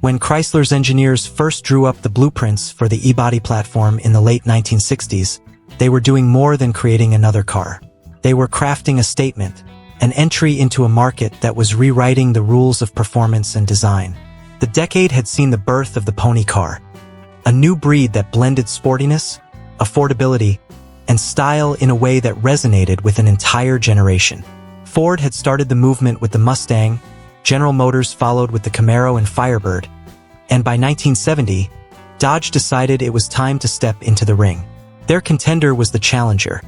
When Chrysler's engineers first drew up the blueprints for the E-body platform in the late 1960s, they were doing more than creating another car. They were crafting a statement, an entry into a market that was rewriting the rules of performance and design. The decade had seen the birth of the pony car, a new breed that blended sportiness, affordability, and style in a way that resonated with an entire generation. Ford had started the movement with the Mustang, General Motors followed with the Camaro and Firebird, and by 1970, Dodge decided it was time to step into the ring. Their contender was the Challenger,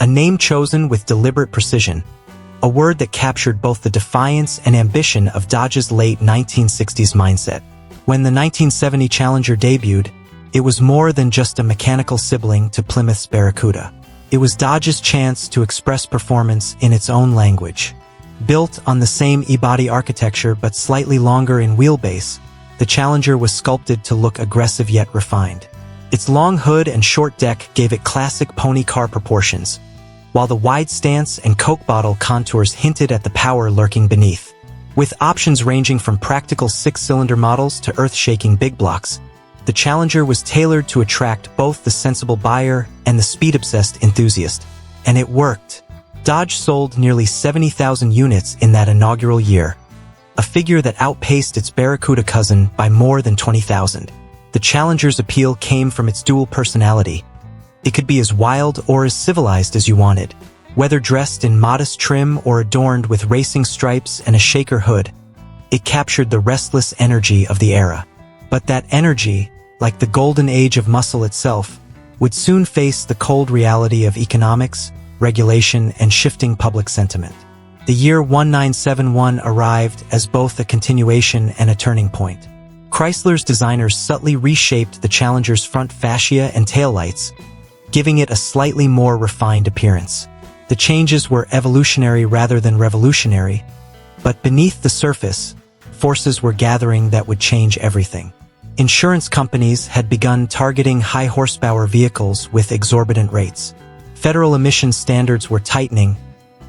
a name chosen with deliberate precision, a word that captured both the defiance and ambition of Dodge's late 1960s mindset. When the 1970 Challenger debuted, it was more than just a mechanical sibling to Plymouth's Barracuda. It was Dodge's chance to express performance in its own language. Built on the same E-body architecture but slightly longer in wheelbase, the Challenger was sculpted to look aggressive yet refined. Its long hood and short deck gave it classic pony car proportions, while the wide stance and Coke bottle contours hinted at the power lurking beneath. With options ranging from practical six-cylinder models to earth-shaking big blocks, the Challenger was tailored to attract both the sensible buyer and the speed-obsessed enthusiast. And it worked. Dodge sold nearly 70,000 units in that inaugural year, a figure that outpaced its Barracuda cousin by more than 20,000. The Challenger's appeal came from its dual personality. It could be as wild or as civilized as you wanted, whether dressed in modest trim or adorned with racing stripes and a shaker hood. It captured the restless energy of the era. But that energy, like the golden age of muscle itself, would soon face the cold reality of economics, regulation, and shifting public sentiment. The year 1971 arrived as both a continuation and a turning point. Chrysler's designers subtly reshaped the Challenger's front fascia and taillights, giving it a slightly more refined appearance. The changes were evolutionary rather than revolutionary, but beneath the surface, forces were gathering that would change everything. Insurance companies had begun targeting high-horsepower vehicles with exorbitant rates. Federal emission standards were tightening,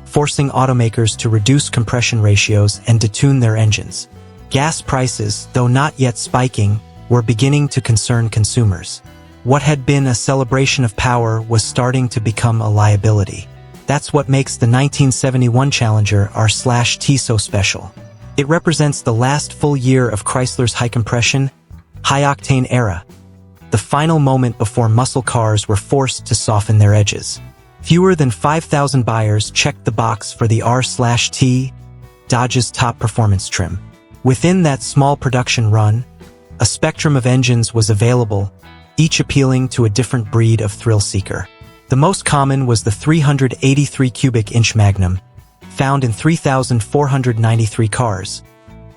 forcing automakers to reduce compression ratios and detune their engines. Gas prices, though not yet spiking, were beginning to concern consumers. What had been a celebration of power was starting to become a liability. That's what makes the 1971 Challenger R/T so special. It represents the last full year of Chrysler's high-compression, high-octane era, the final moment before muscle cars were forced to soften their edges. Fewer than 5,000 buyers checked the box for the R/T, Dodge's top performance trim. Within that small production run, a spectrum of engines was available, each appealing to a different breed of thrill-seeker. The most common was the 383 cubic inch Magnum, found in 3,493 cars,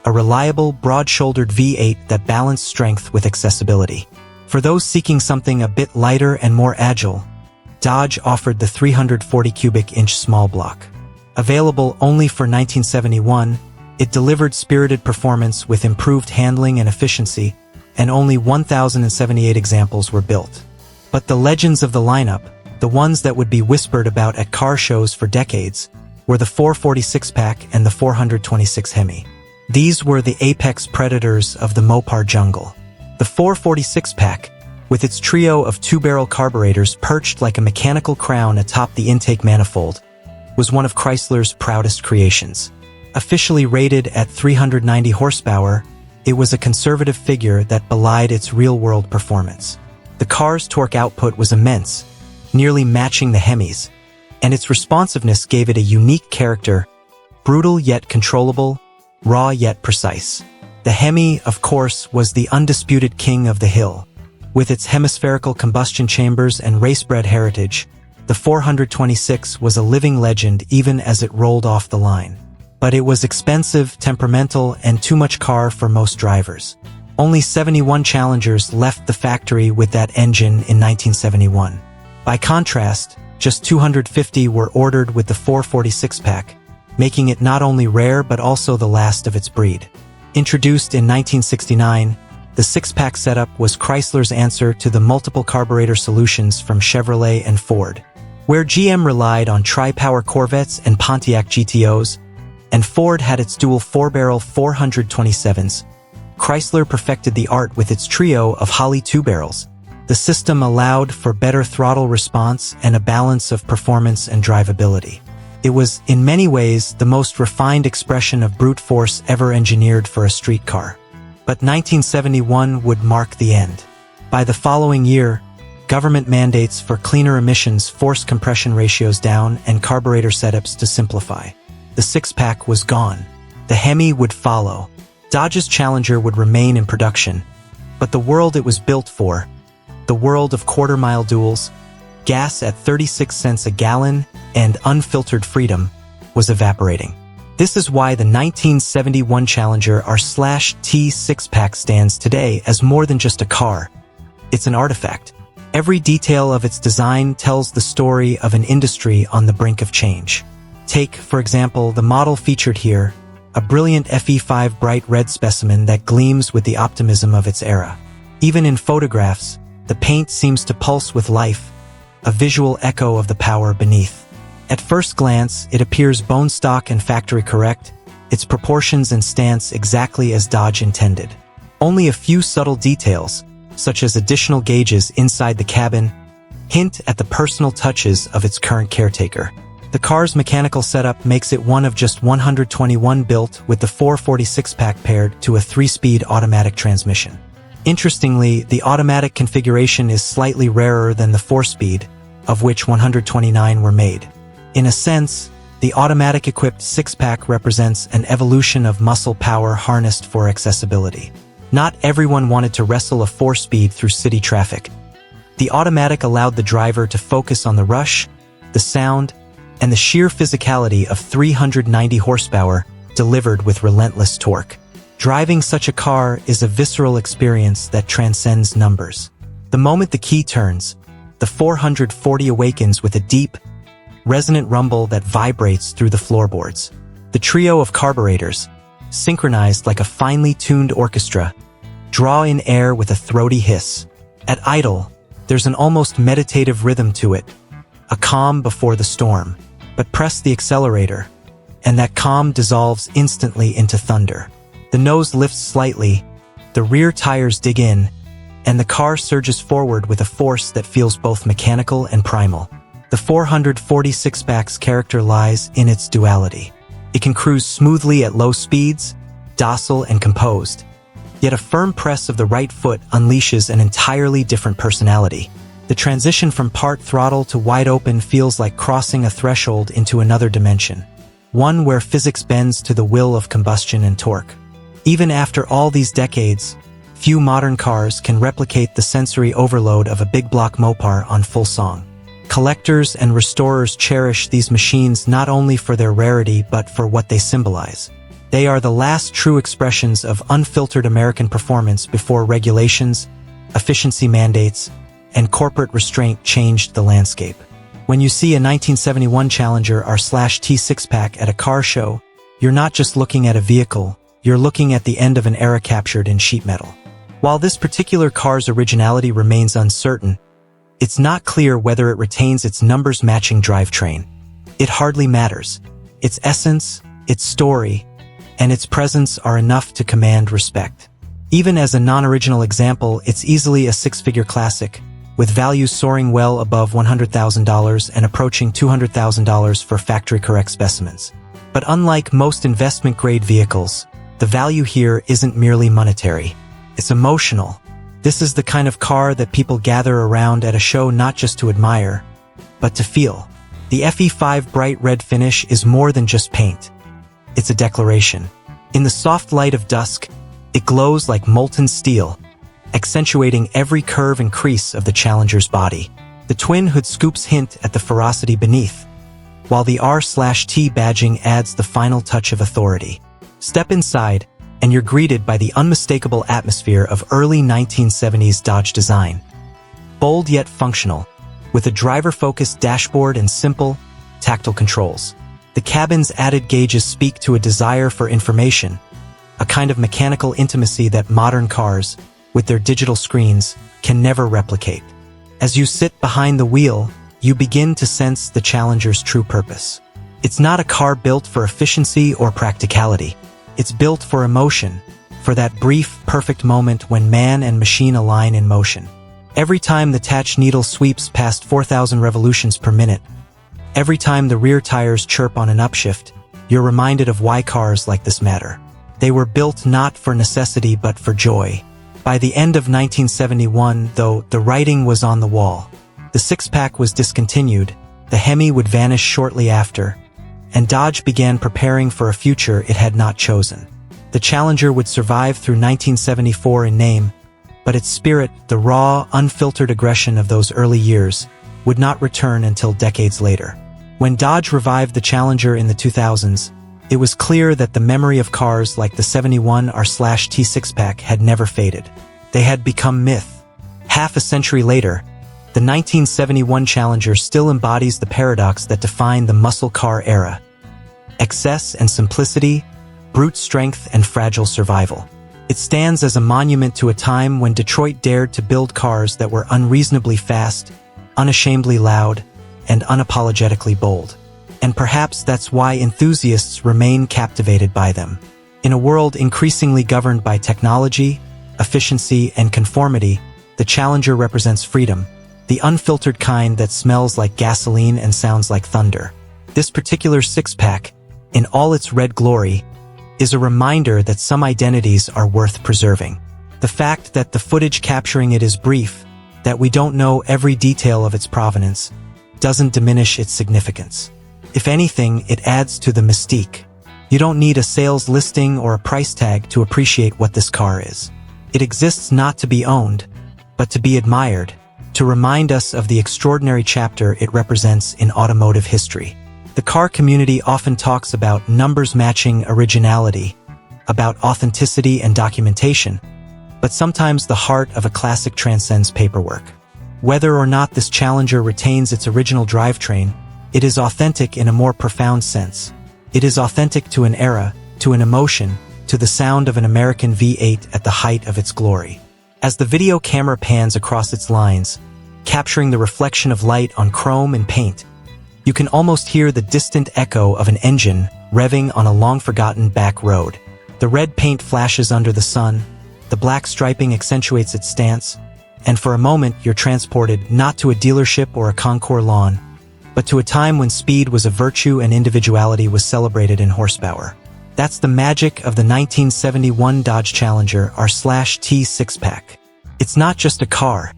a reliable, broad-shouldered V8 that balanced strength with accessibility. For those seeking something a bit lighter and more agile, Dodge offered the 340 cubic inch small block. Available only for 1971, it delivered spirited performance with improved handling and efficiency, and only 1,078 examples were built. But the legends of the lineup, the ones that would be whispered about at car shows for decades, were the 446-pack and the 426 Hemi. These were the apex predators of the Mopar jungle. The 446-pack, with its trio of two-barrel carburetors perched like a mechanical crown atop the intake manifold, was one of Chrysler's proudest creations. Officially rated at 390 horsepower, it was a conservative figure that belied its real-world performance. The car's torque output was immense, nearly matching the Hemi's, and its responsiveness gave it a unique character, brutal yet controllable, raw yet precise. The Hemi, of course, was the undisputed king of the hill. With its hemispherical combustion chambers and race-bred heritage, the 426 was a living legend even as it rolled off the line. But it was expensive, temperamental, and too much car for most drivers. Only 71 Challengers left the factory with that engine in 1971. By contrast, just 250 were ordered with the 446-pack, making it not only rare but also the last of its breed. Introduced in 1969, the six-pack setup was Chrysler's answer to the multiple carburetor solutions from Chevrolet and Ford. Where GM relied on tri-power Corvettes and Pontiac GTOs, and Ford had its dual four-barrel 427s, Chrysler perfected the art with its trio of Holley two-barrels. The system allowed for better throttle response and a balance of performance and drivability. It was, in many ways, the most refined expression of brute force ever engineered for a street car. But 1971 would mark the end. By the following year, government mandates for cleaner emissions forced compression ratios down and carburetor setups to simplify. The six-pack was gone. The Hemi would follow. Dodge's Challenger would remain in production. But the world it was built for, the world of quarter-mile duels, gas at 36 cents a gallon, and unfiltered freedom, was evaporating. This is why the 1971 Challenger R/T six-pack stands today as more than just a car. It's an artifact. Every detail of its design tells the story of an industry on the brink of change. Take, for example, the model featured here, a brilliant FE5 Bright Red specimen that gleams with the optimism of its era. Even in photographs, the paint seems to pulse with life, a visual echo of the power beneath. At first glance, it appears bone stock and factory correct, its proportions and stance exactly as Dodge intended. Only a few subtle details, such as additional gauges inside the cabin, hint at the personal touches of its current caretaker. The car's mechanical setup makes it one of just 121 built with the 446-pack paired to a 3-speed automatic transmission. Interestingly, the automatic configuration is slightly rarer than the 4-speed, of which 129 were made. In a sense, the automatic-equipped 6-pack represents an evolution of muscle power harnessed for accessibility. Not everyone wanted to wrestle a 4-speed through city traffic. The automatic allowed the driver to focus on the rush, the sound, and the sheer physicality of 390 horsepower delivered with relentless torque. Driving such a car is a visceral experience that transcends numbers. The moment the key turns, the 440 awakens with a deep, resonant rumble that vibrates through the floorboards. The trio of carburetors, synchronized like a finely tuned orchestra, draw in air with a throaty hiss. At idle, there's an almost meditative rhythm to it, a calm before the storm. But press the accelerator, and that calm dissolves instantly into thunder. The nose lifts slightly, the rear tires dig in, and the car surges forward with a force that feels both mechanical and primal. The 446-pack's character lies in its duality. It can cruise smoothly at low speeds, docile and composed. Yet a firm press of the right foot unleashes an entirely different personality. The transition from part throttle to wide open feels like crossing a threshold into another dimension, one where physics bends to the will of combustion and torque. Even after all these decades, few modern cars can replicate the sensory overload of a big block Mopar on full song. Collectors and restorers cherish these machines not only for their rarity but for what they symbolize. They are the last true expressions of unfiltered American performance before regulations, efficiency mandates, and corporate restraint changed the landscape. When you see a 1971 Challenger R/T 6-pack at a car show, you're not just looking at a vehicle, you're looking at the end of an era captured in sheet metal. While this particular car's originality remains uncertain, it's not clear whether it retains its numbers-matching drivetrain. It hardly matters. Its essence, its story, and its presence are enough to command respect. Even as a non-original example, it's easily a six-figure classic, with values soaring well above $100,000 and approaching $200,000 for factory-correct specimens. But unlike most investment-grade vehicles, the value here isn't merely monetary. It's emotional. This is the kind of car that people gather around at a show not just to admire, but to feel. The FE5 Bright Red finish is more than just paint. It's a declaration. In the soft light of dusk, it glows like molten steel, accentuating every curve and crease of the Challenger's body. The twin hood scoops hint at the ferocity beneath, while the R/T badging adds the final touch of authority. Step inside, and you're greeted by the unmistakable atmosphere of early 1970s Dodge design. Bold yet functional, with a driver-focused dashboard and simple, tactile controls. The cabin's added gauges speak to a desire for information, a kind of mechanical intimacy that modern cars, with their digital screens, can never replicate. As you sit behind the wheel, you begin to sense the Challenger's true purpose. It's not a car built for efficiency or practicality. It's built for emotion, for that brief, perfect moment when man and machine align in motion. Every time the tatch needle sweeps past 4,000 revolutions per minute, every time the rear tires chirp on an upshift, you're reminded of why cars like this matter. They were built not for necessity but for joy. By the end of 1971, though, the writing was on the wall. The six-pack was discontinued, the Hemi would vanish shortly after, and Dodge began preparing for a future it had not chosen. The Challenger would survive through 1974 in name, but its spirit, the raw, unfiltered aggression of those early years, would not return until decades later. When Dodge revived the Challenger in the 2000s, it was clear that the memory of cars like the 71R/T six-pack had never faded. They had become myth. Half a century later, the 1971 Challenger still embodies the paradox that defined the muscle car era: excess and simplicity, brute strength and fragile survival. It stands as a monument to a time when Detroit dared to build cars that were unreasonably fast, unashamedly loud, and unapologetically bold. And perhaps that's why enthusiasts remain captivated by them. In a world increasingly governed by technology, efficiency, and conformity, the Challenger represents freedom, the unfiltered kind that smells like gasoline and sounds like thunder. This particular six-pack, in all its red glory, is a reminder that some identities are worth preserving. The fact that the footage capturing it is brief, that we don't know every detail of its provenance, doesn't diminish its significance. If anything, it adds to the mystique. You don't need a sales listing or a price tag to appreciate what this car is. It exists not to be owned, but to be admired, to remind us of the extraordinary chapter it represents in automotive history. The car community often talks about numbers matching originality, about authenticity and documentation, but sometimes the heart of a classic transcends paperwork. Whether or not this Challenger retains its original drivetrain, it is authentic in a more profound sense. It is authentic to an era, to an emotion, to the sound of an American V8 at the height of its glory. As the video camera pans across its lines, capturing the reflection of light on chrome and paint, you can almost hear the distant echo of an engine revving on a long-forgotten back road. The red paint flashes under the sun, the black striping accentuates its stance, and for a moment you're transported not to a dealership or a concours lawn, but to a time when speed was a virtue and individuality was celebrated in horsepower. That's the magic of the 1971 Dodge Challenger R/T six-pack. It's not just a car.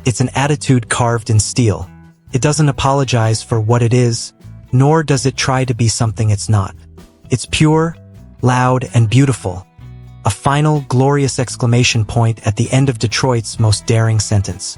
It's an attitude carved in steel. It doesn't apologize for what it is, nor does it try to be something it's not. It's pure, loud, and beautiful. A final, glorious exclamation point at the end of Detroit's most daring sentence.